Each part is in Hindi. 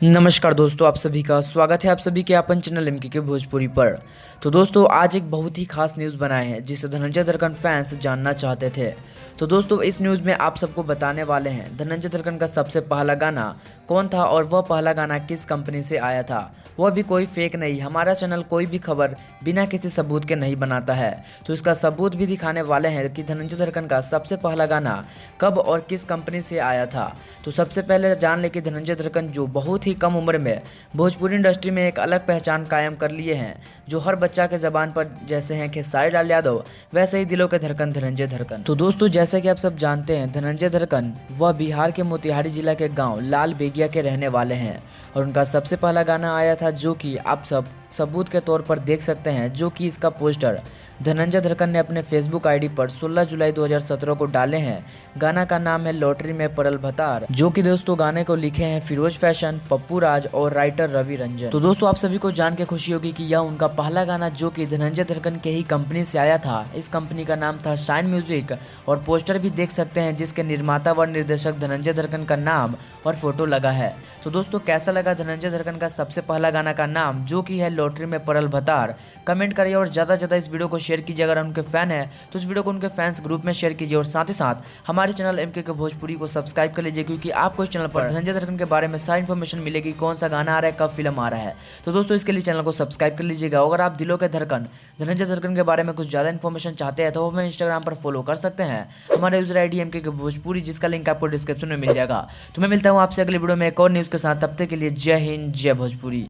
नमस्कार दोस्तों, आप सभी का स्वागत है आप सभी के अपन चैनल एमके के भोजपुरी पर। तो दोस्तों आज एक बहुत ही खास न्यूज़ बनाए हैं जिसे धनंजय दरकन फैंस जानना चाहते थे। तो दोस्तों इस न्यूज़ में आप सबको बताने वाले हैं धनंजय दरकन का सबसे पहला गाना कौन था और वह पहला गाना किस कंपनी से आया था। वह भी कोई फेक नहीं, हमारा चैनल कोई भी खबर बिना किसी सबूत के नहीं बनाता है, तो इसका सबूत भी दिखाने वाले हैं कि धनंजय दरकन का सबसे पहला गाना कब और किस कंपनी से आया था। तो सबसे पहले जान ले कि धनंजय दरकन जो बहुत ही कम उम्र में भोजपुरी इंडस्ट्री में एक अलग पहचान कायम कर लिए हैं, जो हर बच्चा के ज़बान पर जैसे हैं खेसारी लाल यादव, वैसे ही दिलों के धड़कन धनंजय दरकन। तो दोस्तों जैसे कि आप सब जानते हैं धनंजय दरकन वह बिहार के मोतिहारी जिला के गांव लाल बेगिया के रहने वाले हैं और उनका सबसे पहला गाना आया था जो कि आप सब सबूत के तौर पर देख सकते हैं, जो कि इसका पोस्टर धनंजय दरकन ने अपने फेसबुक आईडी पर 16 जुलाई 2017 को डाले हैं। गाना का नाम है लॉटरी में पड़ल भतार, जो कि दोस्तों गाने को लिखे हैं फिरोज फैशन, पप्पू राज और राइटर रवि रंजन। तो दोस्तों आप सभी को जान के खुशी होगी कि यह उनका पहला गाना जो कि धनंजय दरकन के ही कंपनी से आया था। इस कंपनी का नाम था शाइन म्यूजिक और पोस्टर भी देख सकते हैं जिसके निर्माता व निर्देशक धनंजय दरकन का नाम और फोटो लगा है। तो दोस्तों कैसा लगा धनंजय दरकन का सबसे पहला गाना का नाम जो कि है लॉटरी में पड़ल भतार, कमेंट करिए और ज़्यादा से ज़्यादा इस वीडियो को शेयर कीजिए। अगर उनके फैन है तो इस वीडियो को उनके फैंस ग्रुप में शेयर कीजिए और साथ ही साथ हमारे चैनल एमके के भोजपुरी को सब्सक्राइब कर लीजिए, क्योंकि आपको इस चैनल पर धनंजय दरकन के बारे में सारी इन्फॉर्मेशन मिलेगी, कौन सा गाना आ रहा है, कब फिल्म आ रहा है। तो दोस्तों इसके लिए चैनल को सब्सक्राइब कर लीजिएगा। अगर आप दिलों के धड़कन धनंजय दरकन के बारे में कुछ ज़्यादा इन्फॉर्मेशन चाहते हैं तो हमें इंस्टाग्राम पर फॉलो कर सकते हैं, हमारे यूजर आईडी एमके के भोजपुरी, जिसका लिंक आपको डिस्क्रिप्शन में मिल जाएगा। तो मैं मिलता हूँ आपसे अगले वीडियो में एक और न्यूज़ के साथ, तब तक के लिए जय हिंद जय भोजपुरी।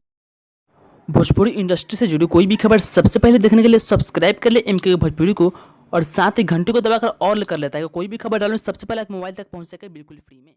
भोजपुरी इंडस्ट्री से जुड़ी कोई भी खबर सबसे पहले देखने के लिए सब्सक्राइब कर ले एमके भोजपुरी को और साथ ही घंटी को दबाकर ऑल कर लेता है। कोई भी खबर डालूं सबसे पहले आप मोबाइल तक पहुंच सके बिल्कुल फ्री में।